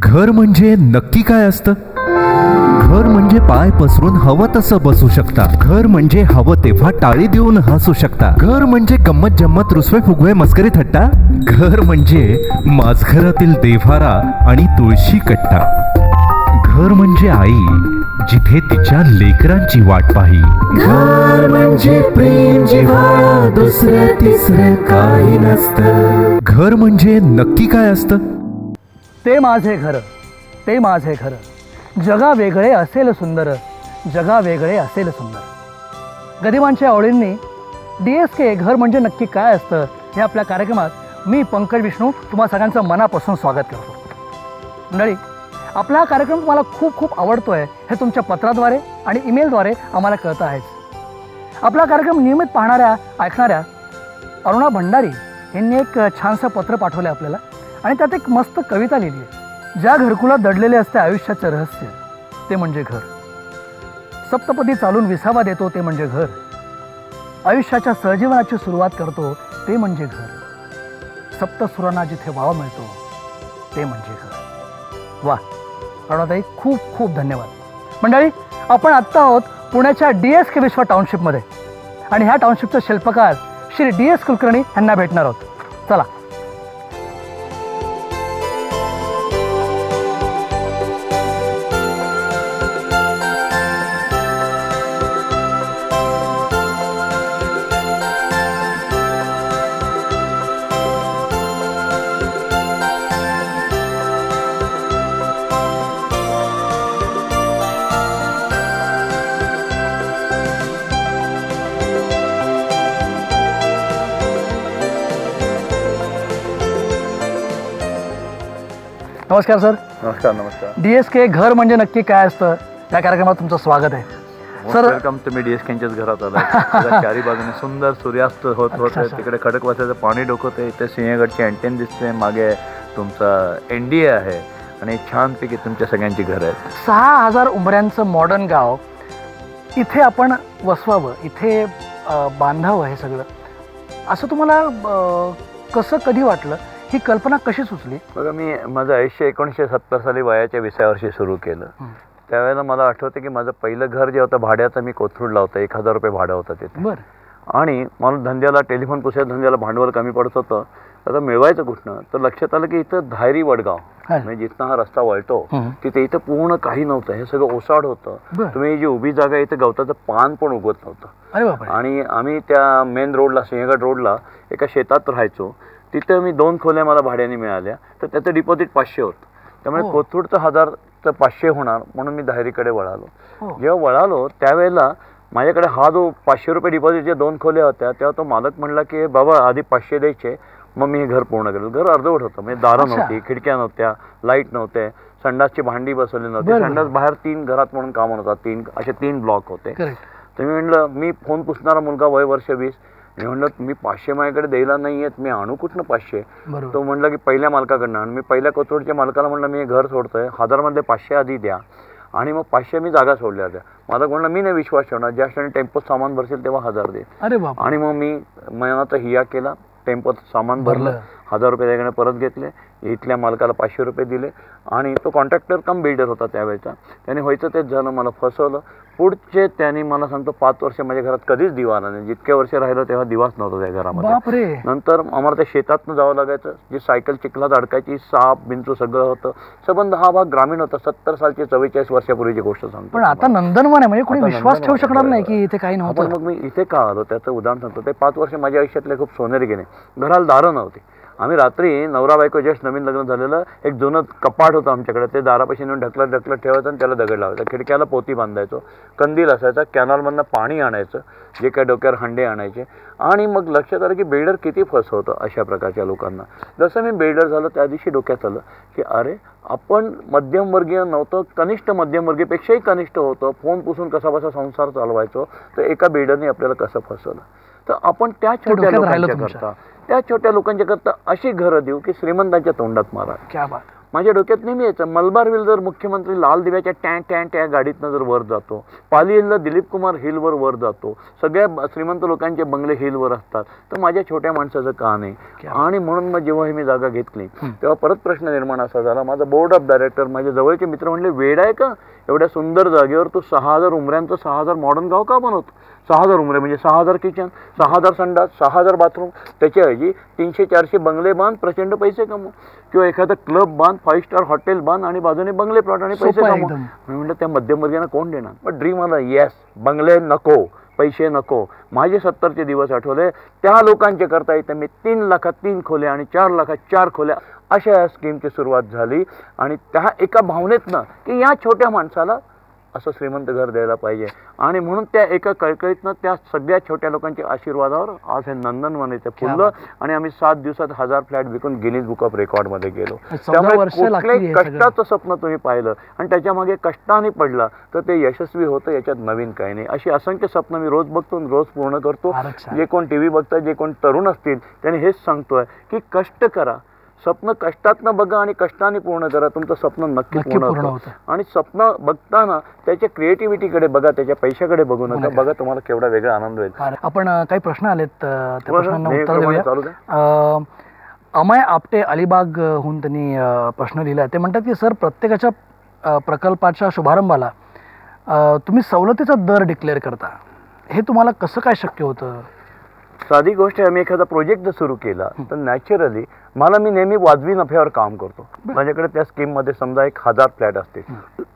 घर म्हणजे नक्की काय असतं? घर म्हणजे पाय पसरून हवं तसं बसू शकता. घर म्हणजे हवं तेव्हा टाळी देऊन हसू शकता. घर म्हणजे गंमत जम्मत रुसवे फुगवे मस्करी थट्टा. घर म्हणजे माझघरातील देव्हारा आणि तुळशी कट्टा. घर म्हणजे आई जिथे तिच्या लेकरांची वाट पाही. घर म्हणजे प्रेम जिव्हाळा दुसरं तिसरं काही नसतं. घर म्हणजे नक्की काय असतं? ते माझे घर, ते माझे घर, जगा वेगळे असेल सुंदर, जगा वेगळे असेल सुंदर. गदिमांच्या आवडींनी DSK घर म्हणजे नक्की काय असतं हे आपल्या कार्यक्रमात मी पंकज विष्णू तुम्हा सगळ्यांचं मनापासून स्वागत करतो. मंडळी, आपला हा कार्यक्रम तुम्हाला खूप खूप आवडतो आहे हे तुमच्या पत्राद्वारे आणि ईमेलद्वारे आम्हाला कळतं आहेच. आपला कार्यक्रम नियमित पाहणाऱ्या ऐकणाऱ्या अरुणा भंडारी यांनी एक छानसं पत्र पाठवलं आहे आपल्याला आणि त्यात एक मस्त कविता लिहिली आहे. ज्या घरकुलात दडलेले असते आयुष्याचं रहस्य ते म्हणजे घर. सप्तपदी चालून विसावा देतो ते म्हणजे घर. आयुष्याच्या सहजीवनाची सुरुवात करतो ते म्हणजे घर. सप्तसुरांना जिथे वाव मिळतो ते म्हणजे घर. वा अरुणाताई, खूप खूप धन्यवाद. मंडळी, आपण आत्ता आहोत पुण्याच्या DSK विश्व टाउनशिपमध्ये आणि ह्या टाउनशिपचे शिल्पकार श्री DS कुलकर्णी यांना भेटणार आहोत. चला. नमस्कार सर. नमस्कार. नमस्कार. DSK घर म्हणजे नक्की काय असतं या कार्यक्रमात तुमचं स्वागत आहे. Sir, welcome. तुम्ही DSKच्याच घरात आला. चारी बाजूने सुंदर सूर्यास्त होत होत तिकडे खडकवासल्याचं पाणी डोकवते. इथे सिंहगडची अँटेन दिसते. मागे तुमचा NDA आहे आणि छानपैकी तुमच्या सगळ्यांची घरं आहेत. 6000 उंबऱ्यांचं मॉडर्न गाव इथे आपण वसवावं, इथे बांधावं हे सगळं, असं तुम्हाला कसं कधी वाटलं? ही कल्पना कशी सुचली? बघा, मी माझं आयुष्य 1970 साली वयाच्या 20व्या वर्षी सुरू केलं. त्यावेळेला मला आठवतं की माझं पहिलं घर जे होतं भाड्याचं, मी कोथरूडला होतं. 1000 रुपये भाडं होतं तिथे. बरं. आणि मला धंद्याला, टेलिफोन पुसऱ्या धंद्याला भांडवल कमी पडत होतं. आता मिळवायचं कुठनं? तर लक्षात आलं की इथं धायरी वडगाव म्हणजे जिथनं हा रस्ता वळतो तिथे इथं पूर्ण काही नव्हतं. हे सगळं ओसाड होतं. तुम्ही जी उभी जागा इथं गवताचं पान पण उगवत नव्हतं. आणि आम्ही त्या मेन रोडला, सिंहगड रोडला एका शेतात राहायचो. तिथे मी 2 खोल्या मला भाड्याने मिळाल्या. तर त्याचं डिपॉझिट 500 होतं. त्यामुळे कोथरूडचं 1000चं 500 होणार म्हणून मी धायरीकडे वळालो. जेव्हा वळालो त्यावेळेला माझ्याकडे हा जो 500 रुपये डिपॉझिटच्या 2 खोल्या होत्या, तेव्हा तो मालक म्हणला की बाबा आधी 500 द्यायचे, मग मी हे घर पूर्ण केलं. घर अर्धवट होतं. म्हणजे दारं नव्हती, खिडक्या नव्हत्या, लाईट नव्हते, संडासची भांडी बसवली नव्हती. संडास बाहेर 3 घरात म्हणून काम होता. 3 ब्लॉक होते. तर मी म्हणलं, मी फोन पुसणारा मुलगा, वय वर्ष 20. मी म्हणलं, तुम्ही 500 माझ्याकडे द्यायला नाही आहेत, मी आणू कुठनं 500? तो म्हणला की पहिल्या मालकाकडनं. आणि मी पहिल्या कोथरूडच्या मालकाला म्हणलं, मी हे घर सोडतोय, 1000मधले 500 आधी द्या आणि मग 500 मी जागा सोडल्या होत्या. मालक म्हणलं, मी नाही विश्वास ठेवणार, ज्या क्षणी टेम्पोत सामान भरशील तेव्हा 1000 दे. आणि मग मी महिन्यात हिया केला, टेम्पोत सामान भरलं, 1000 रुपये त्याकडे परत घेतले, इथल्या मालकाला 500 रुपये दिले. आणि तो कॉन्ट्रॅक्टर कम बिल्डर होता त्यावेळेचा. त्याने व्हायचं तेच झालं, मला फसवलं. पुढचे त्यांनी मला सांगतो 5 वर्ष माझ्या घरात कधीच दिवा आला नाही. जितके वर्ष राहिलं तेव्हा दिवाच नव्हता त्या घरामध्ये. नंतर आम्हाला त्या शेतातनं जावं लागायचं. जी सायकल चिखलात अडकायची, साप बिंचू सगळं होतं. संबंध हा भाग ग्रामीण होता. 70 सालची 44 वर्षापूर्वीची गोष्ट सांगतो. पण आता नंदनवन आहे, म्हणजे कोणी विश्वास ठेवू शकणार नाही की इथे काही नव्हतं. मग मी इथे का आलो त्याचं उदाहरण सांगतो. ते 5 वर्ष माझ्या आयुष्यातले खूप सोनेरी गेले. घराला दारं नव्हती. आम्ही रात्री नवरा बायको जस्ट नवीन लग्न झालेलं, एक जुनं कपाट होतं आमच्याकडे. ते दारापाशी नेऊन ढकलत ठेवायचं आणि त्याला दगड लावायचा. खिडक्याला पोती बांधायचो, कंदील असायचा, कॅनॉलमधनं पाणी आणायचं, जे काय डोक्यावर हंडे आणायचे. आणि मग लक्षात आलं की बिल्डर किती फसवतं अशा प्रकारच्या लोकांना. जसं मी बिल्डर झालो त्या दिवशी डोक्यात आलं की अरे, आपण मध्यमवर्गीय नव्हतं, कनिष्ठ मध्यमवर्गीयपेक्षाही कनिष्ठ होतं. फोन पुसून कसा बसा संसार चालवायचो, तर एका बिल्डरने आपल्याला कसं फसवलं. तर आपण त्या छोट्या लोकांच्या करता अशी घरं देऊ की श्रीमंतांच्या तोंडात मारा. क्या बात. माझ्या डोक्यात नेहमी यायचं मलबार हिल जर मुख्यमंत्री लाल दिव्याच्या टॅ गाडीतनं जर वर जातो, पाली हिलला दिलीप कुमार हिलवर वर जातो, सगळ्या श्रीमंत लोकांचे बंगले हिलवर असतात, तर माझ्या छोट्या माणसाचं का नाही? आणि म्हणून मग जेव्हा मी जागा घेतली तेव्हा परत प्रश्न निर्माण असा झाला. माझा बोर्ड ऑफ डायरेक्टर, माझे जवळचे मित्र म्हणले, वेड आहे का? एवढ्या सुंदर जागेवर तू 6000 उमऱ्यांचं 6000 मॉडर्न गाव का बनवतो? 6000 उमरे म्हणजे 6000 किचन, 6000 संडास, 6000 बाथरूम, त्याच्याऐवजी 300-400 बंगले बांध, प्रचंड पैसे कमव. किंवा एखादा क्लब बांध, 5 स्टार हॉटेल बांध आणि बाजूने बंगले प्लॉट आणि पैसे कमव. मी म्हटलं त्या मध्यमवर्गीयांना कोण देणार? पण ड्रीम आला, येस, बंगले नको, पैसे नको. माझे 70चे दिवस आठवले. त्या लोकांचे करता इथे मी 3 लाखात 3 खोल्या आणि 4 लाखात 4 खोल्या अशा या स्कीमची सुरुवात झाली. आणि त्या एका भावनेतनं की या छोट्या माणसाला असं श्रीमंत घर द्यायला पाहिजे. आणि म्हणून त्या एका कळकळीतनं त्या सगळ्या छोट्या लोकांच्या आशीर्वादावर आज हे नंदनवन इथे फुललं. आणि आम्ही 7 दिवसात 1000 फ्लॅट विकून गिनीज बुक ऑफ रेकॉर्डमध्ये गेलो. त्यामुळे कुठल्याही कष्टाचं स्वप्न तुम्ही पाहिलं आणि त्याच्यामागे कष्टाने पडला तर ते यशस्वी होतं, याच्यात नवीन काही नाही. अशी असंख्य स्वप्न मी रोज बघतो, रोज पूर्ण करतो. जे कोण TV बघतात, जे कोण तरुण असतील त्यांनी हेच सांगतोय की कष्ट करा, स्वप्न कष्टातनं बघा आणि कष्टाने पूर्ण करा, तुमचं स्वप्न नक्की पूर्ण होतं. आणि स्वप्न बघताना त्याच्या क्रिएटिव्हिटीकडे बघा, त्याच्या पैशाकडे बघू नका. बघा तुम्हाला केवढा वेगळा आनंद होईल. आपण काही प्रश्न आलेत, त्या प्रश्नांना उत्तर देऊया. अमय आपटे अलिबागहून त्यांनी प्रश्न लिहिला. ते म्हणतात की सर, प्रत्येकाच्या प्रकल्पाच्या शुभारंभाला तुम्ही सवलतीचा दर डिक्लेअर करता, हे तुम्हाला कसं काय शक्य होतं? साधी गोष्ट आहे, मी एखादा प्रोजेक्ट जर सुरू केला तर नॅचरली मी नेहमी वाजवी नफ्यावर काम करतो. माझ्याकडे त्या स्कीममध्ये समजा 1000 फ्लॅट असतील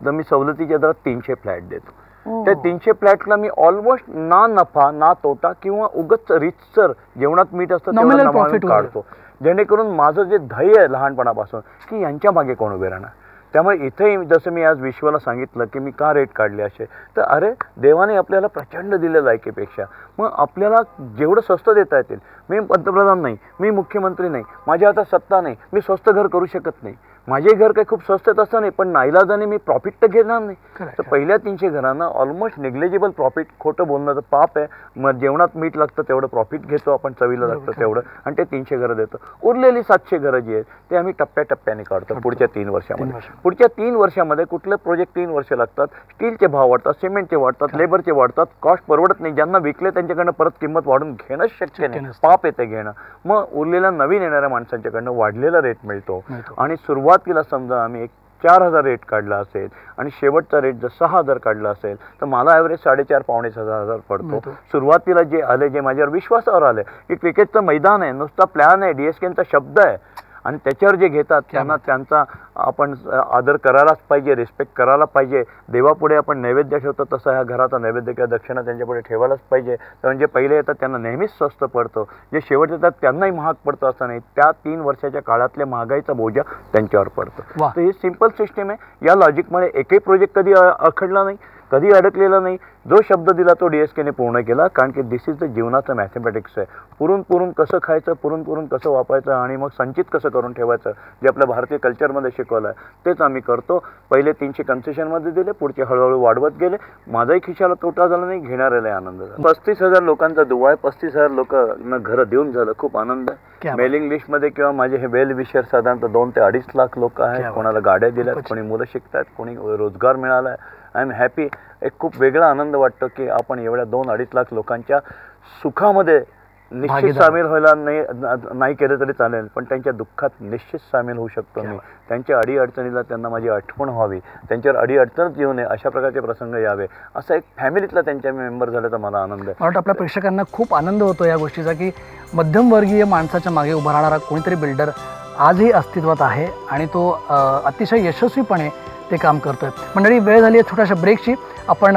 तर मी सवलतीच्या दरात 300 फ्लॅट देतो. त्या 300 फ्लॅटला मी ऑलमोस्ट ना नफा ना तोटा किंवा उगच रितसर जेवणात मीठ असतं तेवढं प्रॉफिट काढतो, जेणेकरून माझं जे ध्येय आहे लहानपणापासून की यांच्या मागे कोण उभे राहणार. त्यामुळे इथेही जसं मी आज विश्वाला सांगितलं की मी का रेट काढले असे, तर अरे देवाने आपल्याला प्रचंड दिलेलं ऐकेपेक्षा मग आपल्याला जेवढं स्वस्त देता येतील. मी पंतप्रधान नाही, मी मुख्यमंत्री नाही, माझ्या हातात सत्ता नाही, मी स्वस्त घर करू शकत नाही. माझे घर काही खूप स्वस्त असतं नाही, पण नाईलाजाने मी प्रॉफिट तर घेणार नाही. तर पहिल्या 300 घरांना ऑलमोस्ट निग्लेजिबल प्रॉफिट, खोटं बोलणं तर पाप आहे. मग जेवणात मीठ लागतं तेवढं प्रॉफिट घेतो आपण, चवीला लागतं तेवढं, आणि ते 300 घरं देतो. उरलेली 700 घरं जी आहेत ते आम्ही टप्प्याटप्प्याने काढतो पुढच्या 3 वर्षामध्ये. पुढच्या 3 वर्षामध्ये कुठले प्रोजेक्ट 3 वर्ष लागतात, स्टीलचे भाव वाढतात, सिमेंटचे वाढतात, लेबरचे वाढतात, कॉस्ट परवडत नाही. ज्यांना विकले त्यांच्याकडनं परत किंमत वाढून घेणंच शक्य नाही, पाप येते घेणं. मग उरलेल्या नवीन येणाऱ्या माणसांच्याकडनं वाढलेला रेट मिळतो. आणि सुरुवातीला समजा आम्ही 4000 रेट काढला असेल आणि शेवटचा रेट जर 6000 काढला असेल तर मला ॲव्हरेज 4500-4500 पडतो. सुरुवातीला जे आले, जे माझ्यावर विश्वासावर आले की क्रिकेटचं मैदान आहे, नुसता प्लॅन आहे, DSKचा शब्द आहे आणि त्याच्यावर जे घेतात त्यांना त्यांचा आपण आदर करायलाच पाहिजे, रिस्पेक्ट करायला पाहिजे. देवापुढे आपण नैवेद्य ठेवतो तसं ह्या घराचा नैवेद्य किंवा दक्षिणा त्यांच्यापुढे ठेवायलाच पाहिजे. कारण जे पहिले येतात त्यांना नेहमीच स्वस्त पडतं, जे शेवट येतात त्यांनाही महाग पडतं असं नाही. त्या 3 वर्षाच्या काळातल्या महागाईचा बोजा त्यांच्यावर पडतो. तर ही सिंपल सिस्टीम आहे. या लॉजिकमध्ये एकही प्रोजेक्ट कधी अखडला नाही, कधी अडकलेला नाही. जो शब्द दिला तो DSKने पूर्ण केला. कारण की दिस इज द जीवनाचं मॅथमॅटिक्स आहे. पुरून पुरून कसं खायचं, पुरून पुरून कसं वापरायचं आणि मग संचित कसं करून ठेवायचं, जे आपल्या भारतीय कल्चरमध्ये शिकवलं आहे तेच आम्ही करतो. पहिले 300 कन्सेशनमध्ये दिले, पुढचे हळूहळू वाढवत गेले. माझाही खिशाला तोटा झाला नाही, घेणाऱ्यालाही आनंद झाला. 35,000 लोकांचा दुवा आहे, 35,000 लोकांना घरं देऊन झालं, खूप आनंद आहे. मेलिंग लिस्टमध्ये किंवा माझे हे वेल विशर साधारणतः 2 ते 2.5 लाख लोक आहेत. कोणाला गाड्या दिल्यात, कोणी मुलं शिकतात, कोणी रोजगार मिळाला आहे. I am happy. एक खूप वेगळा आनंद वाटतो की आपण एवढ्या 2-2.5 लाख लोकांच्या सुखामध्ये निश्चित सामील व्हायला नाही केलं तरी चालेल, पण त्यांच्या दुःखात निश्चित सामील होऊ शकतो मी. त्यांच्या अडीअडचणीला त्यांना माझी आठवण व्हावी, त्यांच्यावर अडीअडचणच येऊ नये अशा प्रकारचे प्रसंग यावे, असा एक फॅमिलीतला त्यांच्या मेंबर झाल्याचा मला आनंद आहे. मला वाटतं आपल्या प्रेक्षकांना खूप आनंद होतो या गोष्टीचा की मध्यमवर्गीय माणसाच्या मागे उभा राहणारा कोणीतरी बिल्डर आजही अस्तित्वात आहे आणि तो अतिशय यशस्वीपणे ते काम करतोय. मंडळी, वेळ झाली आहे छोट्याशा ब्रेकची. आपण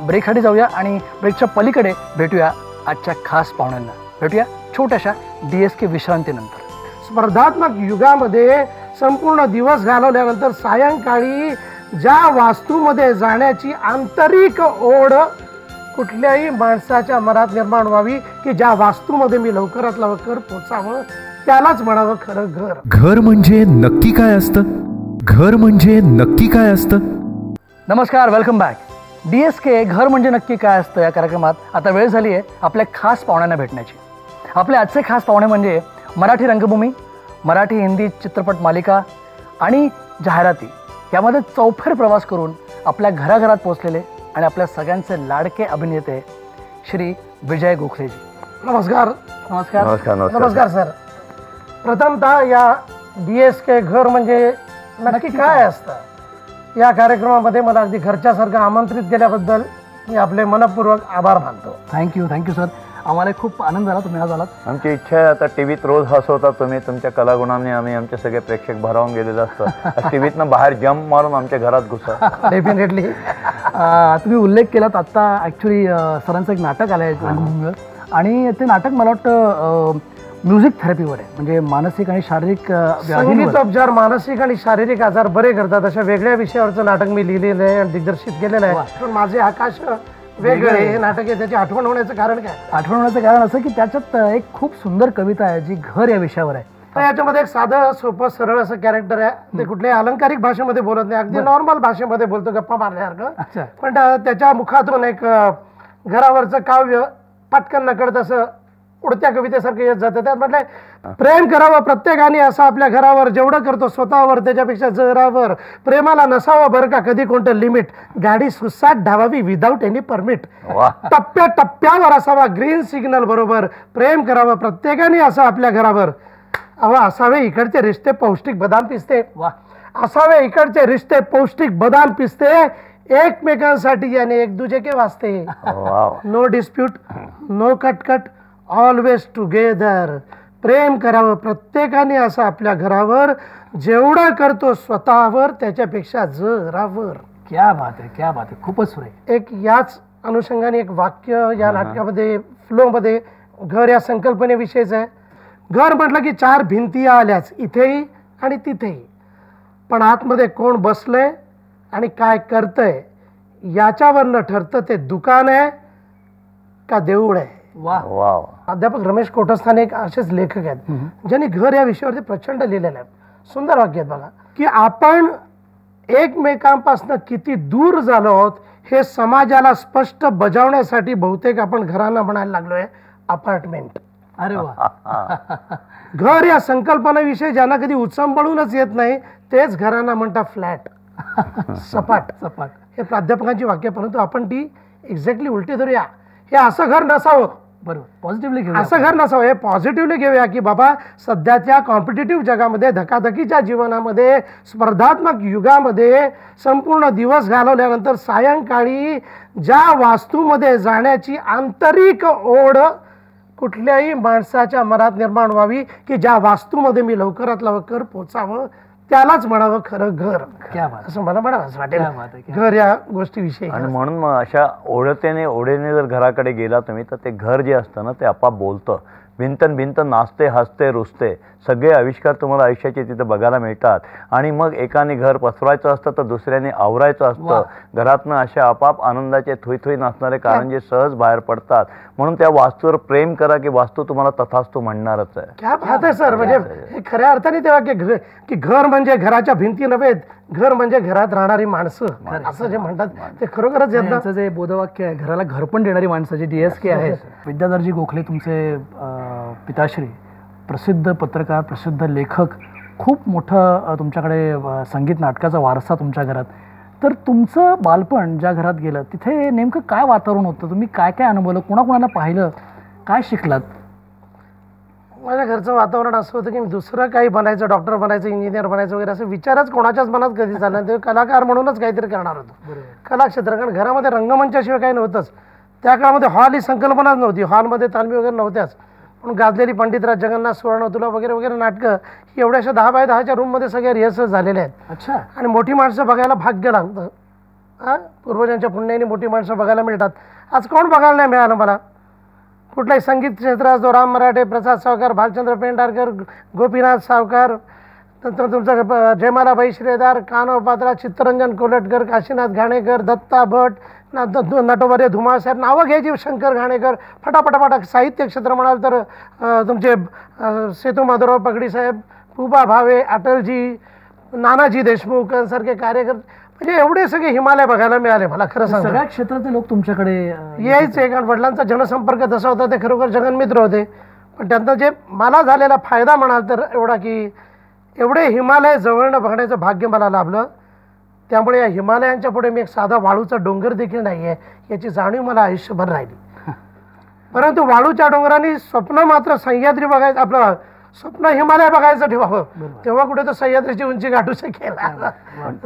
ब्रेकसाठी जाऊया आणि ब्रेकच्या पलीकडे भेटूया आजच्या खास पाहुण्यांना. भेटूया छोट्याशा DSK विश्रांतीनंतर. स्पर्धात्मक युगामध्ये संपूर्ण दिवस घालवल्यानंतर सायंकाळी ज्या वास्तूमध्ये जाण्याची आंतरिक ओढ कुठल्याही माणसाच्या मनात निर्माण व्हावी की ज्या वास्तूमध्ये मी लवकरात लवकर पोचावं, त्यालाच म्हणावं खरं घर. घर म्हणजे नक्की काय असतं? घर म्हणजे नक्की काय असतं? नमस्कार, वेलकम बॅक. DSK घर म्हणजे नक्की काय असतं या कार्यक्रमात आता वेळ झाली आहे आपल्या खास पाहुण्यांना भेटण्याची. आपले आजचे खास पाहुणे म्हणजे मराठी रंगभूमी, मराठी हिंदी चित्रपट मालिका आणि जाहिराती यामध्ये चौफेर प्रवास करून आपल्या घराघरात पोहोचलेले आणि आपल्या सगळ्यांचे लाडके अभिनेते श्री विजय गोखलेजी. नमस्कार. नमस्कार. नमस्कार. नमस्कार सर. प्रथमतः या DSK घर म्हणजे नक्की काय असतं या कार्यक्रमामध्ये मला अगदी घरच्यासारखं आमंत्रित केल्याबद्दल मी आपले मनपूर्वक आभार मानतो. Thank you sir. आम्हाला खूप आनंद झाला तुम्ही आज आलात. आमची इच्छा आहे आता टीव्हीत रोज हसवता तुम्ही, तुमच्या कलागुणाने आम्ही आमचे सगळे प्रेक्षक भारावून गेलेलं असतं. टीव्हीतनं बाहेर जंप मारून आमच्या घरात घुसा. डेफिनेटली. तुम्ही उल्लेख केलात आत्ता ॲक्च्युली सरांचं एक नाटक आलं आहे आणि ते नाटक मला वाटतं म्युझिक थेरपीवर आहे, म्हणजे मानसिक आणि शारीरिक संगीतोपचार मानसिक आणि शारीरिक आजार बरे करतात अशा वेगळ्या विषयावरचं नाटक मी लिहिलेलं आहे आणि दिग्दर्शित केलेलं आहे. पण माझे आकाश वेगळे हे नाटक आहे, त्याची आठवण होण्याचं कारण काय? आठवण होण्याचं कारण असं की त्याच्यात एक खूप सुंदर कविता आहे जी घर या विषयावर आहे. तर याच्यामध्ये एक साधं सोपं सरळ असं कॅरेक्टर आहे. ते कुठल्याही अलंकारिक भाषेमध्ये बोलत नाही, अगदी नॉर्मल भाषेमध्ये बोलतो गप्पा मारल्यासारखं. पण त्याच्या मुखातून एक घरावरचं काव्य पटकन नकळत असं उडत्या कवितेसारखं येत जातं. त्यात म्हटलंय प्रेम करावं प्रत्येकाने असं आपल्या घरावर, जेवढं करतो स्वतःवर त्याच्यापेक्षा जरावर. प्रेमाला नसावं बरं का कधी कोणतं लिमिट, गाडी सुसाट धावावी विदाऊट एनी परमिट. टप्प्या टप्प्यावर असावा ग्रीन सिग्नल बरोबर. प्रेम करावं प्रत्येकाने असं आपल्या घरावर. असावे इकडचे रिश्ते पौष्टिक बदाम पिसते. असावे इकडचे रिश्ते पौष्टिक बदाम पिसते. एकमेकांसाठी आणि एक दुजे के वास्ते. नो डिस्प्यूट, नो कटकट, ऑलवेज टुगेदर. प्रेम करावं प्रत्येकाने असं आपल्या घरावर, जेवढं करतो स्वतःवर त्याच्यापेक्षा जरावर. क्या बात आहे, क्या बात आहे. खूपच सुरेख. एक याच अनुषंगाने एक वाक्य या नाटकामध्ये फ्लोमध्ये घर या संकल्पनेविषयीच आहे. घर म्हटलं की चार भिंती आल्याच इथेही आणि तिथेही, पण आतमध्ये कोण बसलंय आणि काय करतंय याच्यावरनं ठरतं ते दुकान आहे का देऊळ आहे. वा. अध्यापक रमेश कोटस्थाने एक असेच लेखक आहेत ज्यांनी घर या विषयावरती प्रचंड लिहिलेलं आहे. सुंदर वाक्य आहेत बघा की आपण एकमेकांपासून किती दूर झालो आहोत हे समाजाला स्पष्ट बजावण्यासाठी बहुतेक आपण घरांना म्हणायला लागलोय अपार्टमेंट. अरे वा. घर या संकल्पनेविषयी ज्यांना कधी उचंबळूनच येत नाही तेच घरांना म्हणतात फ्लॅट. सपाट. हे प्राध्यापकांची वाक्य, परंतु आपण ती एक्झॅक्टली उलटी धरूया. हे असं घर नसावं. बरोबर. पॉझिटिव्हली घेऊ. असं घर नसावं, हे पॉझिटिव्हली घेऊया की बाबा सध्याच्या कॉम्पिटेटिव्ह जगामध्ये, धकाधकीच्या जीवनामध्ये, स्पर्धात्मक युगामध्ये संपूर्ण दिवस घालवल्यानंतर सायंकाळी ज्या वास्तूमध्ये जाण्याची आंतरिक ओढ कुठल्याही माणसाच्या मनात निर्माण व्हावी की ज्या वास्तूमध्ये मी लवकरात लवकर पोचावं त्यालाच म्हणावं खरं घर. असं मला म्हणावं वाटेल घर या गोष्टीविषयी. आणि म्हणून मग अशा ओढेने जर घराकडे गेला तुम्ही तर ते घर जे असतं ना ते आपाप बोलतं. भिंत नाचते, हसते, रुसते. सगळे आविष्कार तुम्हाला आयुष्याचे तिथे बघायला मिळतात. आणि मग एकाने घर पसरवायचं असतं तर दुसऱ्याने आवरायचं असतं. घरातनं अशा आपाप आनंदाचे थुई नाचणारे कारंजे सहज बाहेर पडतात. म्हणून त्या वास्तूवर प्रेम करा की वास्तू तुम्हाला तथास्तू म्हणणारच आहे. क्या बात आहे सर. म्हणजे खऱ्या अर्थाने तेव्हा की घर म्हणजे घराच्या भिंती नव्हे, घर म्हणजे घरात राहणारी माणसं असं जे म्हणतात ते खरोखरच यांचं जे बोधवाक्य आहे, घराला घर पण देणारी माणसं जे DSK आहे. विद्याधरजी गोखले तुमचे पिताश्री, प्रसिद्ध पत्रकार, प्रसिद्ध लेखक, खूप मोठं तुमच्याकडे संगीत नाटकाचा वारसा तुमच्या घरात. तर तुमचं बालपण ज्या घरात गेलं तिथे नेमकं काय वातावरण होतं? तुम्ही काय काय अनुभवलं, कोणाकोणाला पाहिलं, काय शिकलात? माझ्या घरचं वातावरण असं होतं की मी दुसरं काही बनायचं, डॉक्टर बनायचं, इंजिनियर बनायचं वगैरे असं विचारच कोणाच्याच मनात कधी झाला. ते कलाकार म्हणूनच काहीतरी करणार होतो कलाक्षेत्र. कारण घरामध्ये रंगमंचाशिवाय काही नव्हतंच. त्या काळामध्ये हॉल ही संकल्पनाच नव्हती. हॉलमध्ये तालमी वगैरे नव्हत्याच. पण गाजलेली पंडितराज जगन्नाथ सुवर्ण तुला वगैरे वगैरे नाटकं ही एवढ्याशा 10 बाय 10च्या रूममध्ये सगळे रिहर्सल झालेले आहेत. अच्छा. आणि मोठी माणसं बघायला भाग्य लागतं. पूर्वजांच्या पुण्याने मोठी माणसं बघायला मिळतात. आज कोण बघायला नाही मिळालं मला. कुठलाही संगीत क्षेत्र असतो, राम मराठे, प्रसाद सावकार, भालचंद्र पेंढारकर, गोपीनाथ सावकार, नंतर तुमचं जयमालाबाई श्रेदार, कान्हो पात्रा, चित्तरंजन कोलटकर, काशीनाथ घाणेकर, दत्ता भट, नटोबरे धुमाळसाहेब, नावं घ्यायची, शंकर घाणेकर, फटाफटाफटा. साहित्य क्षेत्र म्हणाल तर तुमचे सेतू माधवराव पगडी साहेब, पुबा भावे, अटलजी, नानाजी देशमुख सारखे कार्यकर्ते, म्हणजे एवढे सगळे हिमालय बघायला मिळाले मला. खरं सांग सगळ्या क्षेत्रातले लोक तुमच्याकडे यायचे. कारण वडिलांचा जनसंपर्क तसा होता, ते खरोखर जगनमित्र होते. पण त्यांचा जे मला झालेला फायदा म्हणाल तर एवढा की एवढे हिमालय जवळनं बघण्याचं भाग्य मला लाभलं. त्यामुळे या हिमालयांच्या पुढे मी एक साधा वाळूचा डोंगर देखील नाही आहे याची जाणीव मला आयुष्यभर राहिली. परंतु वाळूच्या डोंगरांनी स्वप्न मात्र सह्याद्री बघायचं, आपलं स्वप्न हिमालय बघायचं ठेवावं, तेव्हा कुठे तर सह्याद्रीची उंची गाठू शकेल.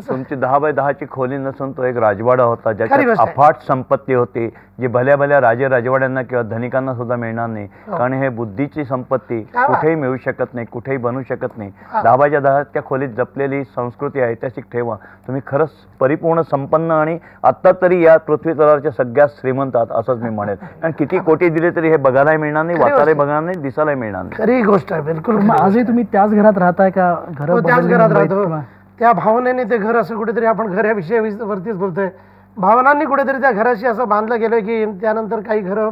तुमची 10 बाय 10ची खोली नसून तो एक राजवाडा होता ज्याच्यात अफाट संपत्ती होती, जी भल्या भल्या राजे राजवाड्यांना किंवा धनिकांना सुद्धा मिळणार नाही. कारण हे बुद्धीची संपत्ती कुठेही मिळू शकत नाही, कुठेही बनू शकत नाही. 10 बाय 10 त्या खोलीत जपलेली संस्कृती ऐतिहासिक ठेवा. तुम्ही खरंच परिपूर्ण संपन्न आणि आत्ता तरी या पृथ्वी तलावरच्या सगळ्यात श्रीमंत आहात असंच मी म्हणेन. कारण किती कोटी दिले तरी हे बघायलाही मिळणार नाही, वाचायलाही बघणार नाही, दिसायलाही मिळणार नाही. खरी गोष्ट आहे. बिलकुल. आजही तुम्ही त्याच घरात राहताय का? त्याच घरात राहतो. त्या भावनेने ते घर असं कुठेतरी, आपण घर या विषयावरतीच बोलतोय, भावनांनी कुठेतरी त्या घराशी असं बांधलं गेलं की त्यानंतर काही घर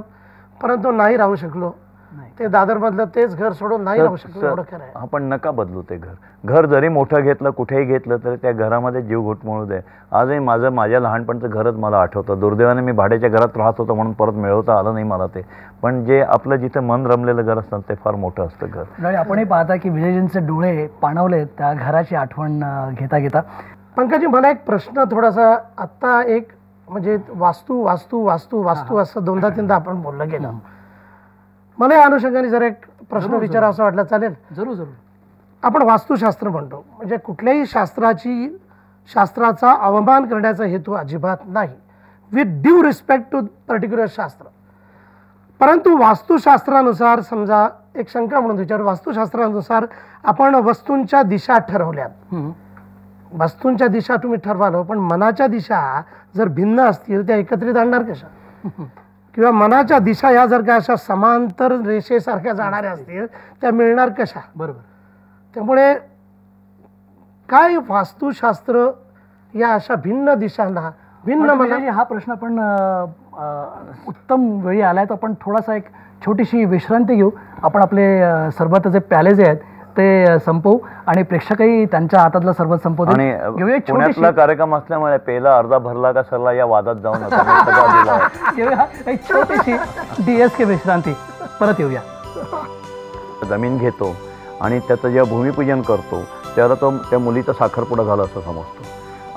परंतु नाही राहू शकलो. ते दादर मधलं तेच घर सोडून नाही राहू शकलो. एवढं खरं आहे. आपण नका बदलू ते घर. घर जरी मोठं घेतलं, कुठेही घेतलं तरी त्या घरामध्ये जीव घुटमळू दे. आजही माझ्या लहानपणचं घरच मला आठवतं. दुर्दैवाने मी भाड्याच्या घरात राहत होतो म्हणून परत मिळवता आलं नाही मला ते. पण जे आपलं जिथं मन रमलेलं घर असतं ते फार मोठं असतं घर. आणि आपणही पाहता की विजयजींचे डोळे पाणवले त्या घराची आठवण घेता घेता. पंकजी, मला एक प्रश्न थोडासा, आत्ता एक म्हणजे वास्तू वास्तू वास्तू वास्तू असं 2दा-3दा आपण बोललं गेलं. मला या अनुषंगाने जर एक प्रश्न विचारा असं वाटलं, चालेल? जरूर जरूर. आपण वास्तुशास्त्र म्हणतो म्हणजे कुठल्याही शास्त्राचा अवमान करण्याचा हेतू अजिबात नाही, with due respect to particular शास्त्र. परंतु वास्तुशास्त्रानुसार, समजा एक शंका म्हणून विचार, वास्तुशास्त्रानुसार आपण वस्तूंच्या दिशा ठरवल्यात. वस्तूंच्या दिशा तुम्ही ठरवाल, पण मनाच्या दिशा जर भिन्न असतील त्या एकत्रित आणणार कशा? किंवा मनाच्या दिशा या जर का अशा समांतर रेषेसारख्या जाणाऱ्या असतील त्या मिळणार कशा? बरोबर. त्यामुळे काय वास्तुशास्त्र या अशा भिन्न दिशांना भिन्न हा प्रश्न आपण उत्तम वेळी आलाय, तर आपण थोडासा एक छोटीशी विश्रांती घेऊ. आपण आपले सरबत जे प्याले जे आहेत ते संपवू आणि प्रेक्षकही त्यांच्या हातातलं सरबत संपवतील. आणि पुण्यातला कार्यक्रम असल्यामुळे पेला अर्धा भरला का सरला या वादात जाऊन एक छोटीशी DSK विश्रांती. परत येऊया. जमीन घेतो आणि त्याचं जेव्हा भूमिपूजन करतो त्याला तो त्या मुलीचा साखरपुडा झाला असं समजतो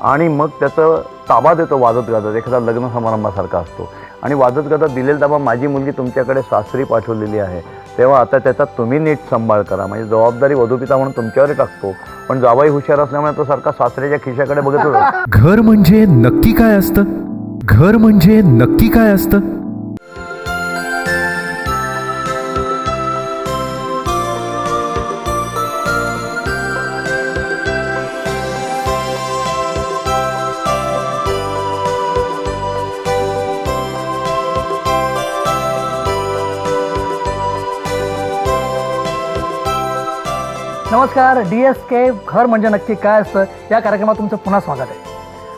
आणि मग त्याचं ताबा देतो वाजत गाजत, एखादा लग्न समारंभासारखा असतो. आणि वाजत गाजत दिलेला ताबा, माझी मुलगी तुमच्याकडे सासरी पाठवलेली आहे, तेव्हा आता त्याचा तुम्ही नीट सांभाळ करा. म्हणजे जबाबदारी वधूपिता म्हणून तुमच्यावर टाकतो. पण जावाई हुशार असल्यामुळे तो सारखा सासऱ्याच्या खिशाकडे बघत होता. घर म्हणजे नक्की काय असतं? घर म्हणजे नक्की काय असतं? नमस्कार. DSK घर म्हणजे नक्की काय असतं या कार्यक्रमात तुमचं पुन्हा स्वागत आहे.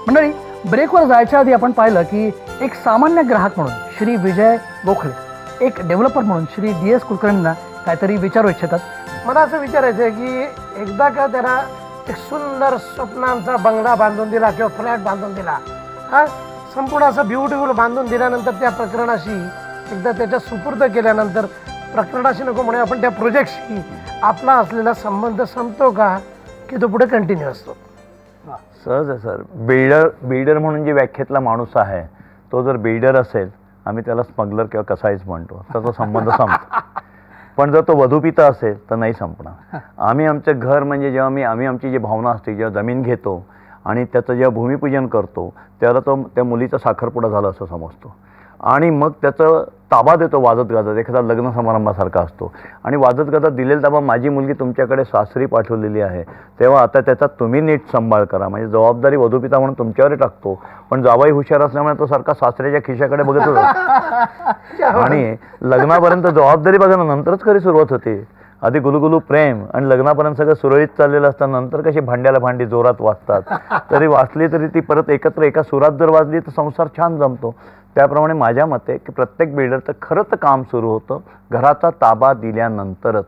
मंडळी, ब्रेकवर जायच्या आधी आपण पाहिलं की एक सामान्य ग्राहक म्हणून श्री विजय गोखले, एक डेव्हलपर म्हणून श्री DS कुलकर्णींना काहीतरी विचारू इच्छितात. मला असं विचारायचं आहे की एकदा का त्याला एक सुंदर स्वप्नांचा बंगला बांधून दिला किंवा फ्लॅट बांधून दिला, हा संपूर्ण असं ब्युटिफुल बांधून दिल्यानंतर त्या प्रकरणाशी एकदा त्याच्या सुपूर्द केल्यानंतर, प्रकरणाशी नको म्हणूया आपण, त्या प्रोजेक्टशी आपला असलेला संबंध संपतो का की तो पुढे कंटिन्यू असतो? सहज आहे सर. बिल्डर म्हणून जे व्याख्येतला माणूस आहे तो जर बिल्डर असेल, आम्ही त्याला स्मगलर किंवा कसाईच म्हणतो, तर तो संबंध संपतो. पण जर तो वधूपिता असेल तर नाही संपणार. आम्ही आमचं घर म्हणजे जेव्हा आम्ही आमची जी भावना असते, जेव्हा जमीन घेतो आणि त्याचं जेव्हा भूमिपूजन करतो त्याला तो त्या मुलीचा साखरपुडा झाला असं समजतो आणि मग त्याचं ताबा देतो वाजत गाजत, एखादा लग्न समारंभासारखा असतो. आणि वाजत गाजत दिलेला ताबा, माझी मुलगी तुमच्याकडे सासरी पाठवलेली आहे, तेव्हा आता त्याचा तुम्ही नीट सांभाळ करा. म्हणजे जबाबदारी वधूपिता म्हणून तुमच्यावर टाकतो. पण जावाई हुशार असल्यामुळे तो सारखा सासऱ्याच्या खिशाकडे बघत होता. आणि लग्नापर्यंत जबाबदारी बघा नंतरच खरी सुरुवात होते. आधी गुलुगुलू प्रेम आणि लग्नापर्यंत सगळं सुरळीत चाललेलं असतं. नंतर कशी भांड्याला भांडी जोरात वाजतात. तरी वाचली तरी ती परत एकत्र एका सुरात जर वाजली तर संसार छान जमतो. त्याप्रमाणे माझ्या मते की प्रत्येक बिल्डरचं खरं तर काम सुरू होतं घराचा ताबा दिल्यानंतरच.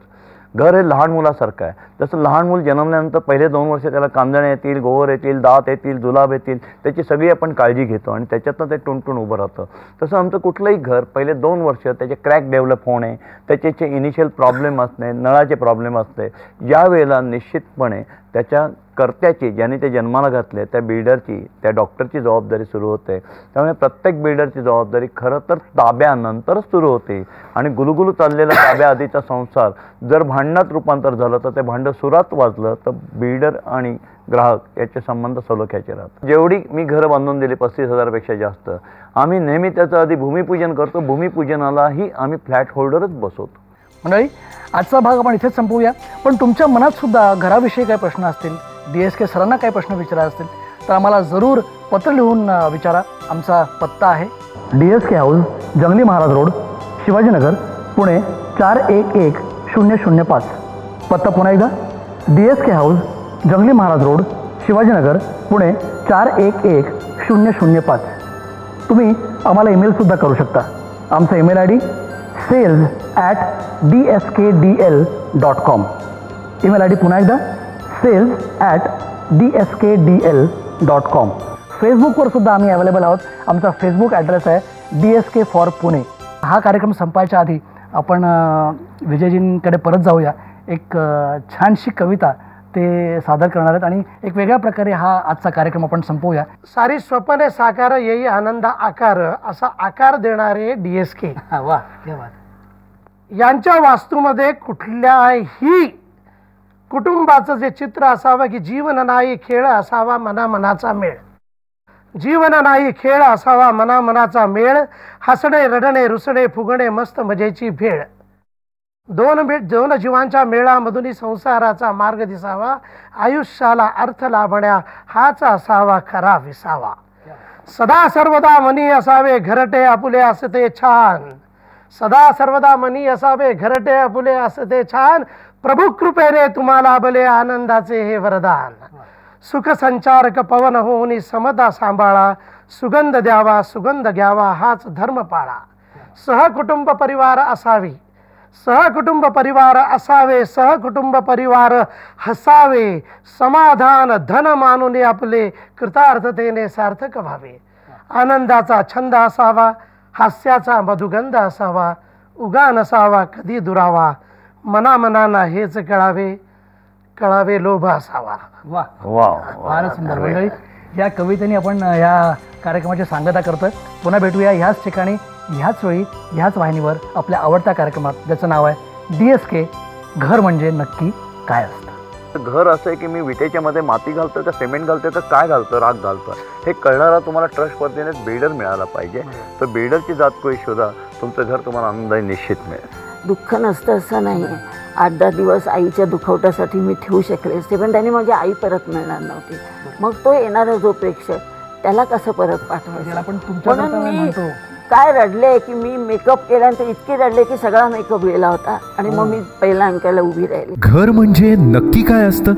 घर हे लहान मुलासारखं आहे. जसं लहान मूल जन्मल्यानंतर पहिले 2 वर्ष त्याला कांदणे येतील, गोवर येतील, दात येतील, जुलाब येतील, त्याची सगळी आपण काळजी घेतो आणि त्याच्यातनं ते टुणटुण उभं राहतं. तसं आमचं कुठलंही घर पहिले 2 वर्ष त्याचे क्रॅक डेव्हलप होणे, त्याचे इनिशियल प्रॉब्लेम असणे, नळाचे प्रॉब्लेम असते, यावेळेला निश्चितपणे त्याच्या कर्त्याची, ज्याने ते जन्माला घातले त्या बिल्डरची, त्या डॉक्टरची जबाबदारी सुरू होते. त्यामुळे प्रत्येक बिल्डरची जबाबदारी खरं तर ताब्यानंतरच सुरू होते. आणि गुलुगुलू चाललेला ताब्याआधीचा संसार जर भांडणात रूपांतर झालं तर ते भांडं सुरात वाजलं तर बिल्डर आणि ग्राहक याचे संबंध सलोख्याचे राहतात. जेवढी मी घरं बांधून दिली 35,000पेक्षा जास्त, आम्ही नेहमी त्याचं आधी भूमिपूजन करतो. भूमिपूजनालाही आम्ही फ्लॅट होल्डरच बसवतो. मंडळी, आजचा भाग आपण इथेच संपवूया. पण तुमच्या मनात सुद्धा घराविषयी काही प्रश्न असतील, DSK सरांना काही प्रश्न विचारायचे असतील तर आम्हाला जरूर पत्र लिहून विचारा. आमचा पत्ता आहे DSK हाऊस, जंगली महाराज रोड, शिवाजीनगर, पुणे 411005. पत्ता पुन्हा एकदा, DSK हाऊस, जंगली महाराज रोड, शिवाजीनगर, पुणे 411005. तुम्ही आम्हाला ईमेलसुद्धा करू शकता. आमचा email ID sales@dskdl.com. Email ID पुन्हा एकदा sales@dskdl.com. फेसबुकवर सुद्धा आम्ही अवेलेबल आहोत. आमचा फेसबुक ॲड्रेस आहे DSK फॉर पुणे. हा कार्यक्रम संपायच्या आधी आपण विजयजींकडे परत जाऊया. एक छानशी कविता ते सादर करणार आहेत आणि एक वेगळ्या प्रकारे हा आजचा कार्यक्रम आपण संपवूया. सारी स्वप्ने साकार येई आनंदा आकार, असा आकार देणारे DSK. वा, क्या बात. यांच्या वास्तूमध्ये कुठल्याही कुटुंबाचं जे चित्र असावं की जीवन नाही खेळ असावा मनामनाचा मेळ, जीवन नाही खेळ असावा मनामनाचा मेळ, हसणे रडणे रुसणे फुगणे मस्त मजेची भेळ, दोन जीवांच्या मेळामधून संसाराचा मार्ग दिसावा, आयुष्याला अर्थ लाभण्या हाच असावा खरा विसावा, सदा सर्वदा मनी असावे घरटे आपुले असते छान, सदा सर्वदा मनी असावे घरटे आपुले असते छान, प्रभू कृपेने तुम्हाला बले आनंदाचे हे वरदान, सुख संचारक पवन होऊन समता सांभाळा, सुगंध द्यावा सुगंध घ्यावा हाच धर्म पाळा, सहकुटुंब परिवार असावी, सहकुटुंब परिवार असावे, सहकुटुंब परिवार हसावे, समाधान धन मानून आपले कृतार्थतेने सार्थक व्हावे, आनंदाचा छंद असावा, हास्याचा मधुगंध असावा, उगा नसावा कधी दुरावा, मनामनांना हेच कळावे, कळावे लोभ असावा. वा वा, फारच सुंदर. मंडळी, या कवितेने आपण या कार्यक्रमाची सांगता करतोय. पुन्हा भेटूया ह्याच ठिकाणी, ह्याच वेळी, ह्याच वाहिनीवर आपल्या आवडत्या कार्यक्रमात, ज्याचं नाव आहे DSK घर म्हणजे नक्की काय असतं. घर असं आहे की मी विटेच्या मध्ये माती घालतोय का सिमेंट घालतोय का काय घालतोय, राख घालतोय, हे कळणारा तुम्हाला ट्रस्ट पद्धतीने बिल्डर मिळाला पाहिजे. तर बिल्डरची जात कोणी शोधा, तुमचं घर तुम्हाला आनंदाने निश्चित मिळेल. दुःख नसतं असं नाही आहे. 8-10 दिवस आईच्या दुखवट्यासाठी मी ठेवू शकले असते, पण त्याने माझी आई परत मिळणार नव्हती. मग तो येणारा जो प्रेक्षक त्याला कसं परत पाठवायचं, म्हणून मी काय रडले की मी मेकअप केल्यानंतर इतके रडले की सगळा मेकअप गेला होता आणि मग मी पहिल्या अंकाला उभी राहिली. घर म्हणजे नक्की काय असतं?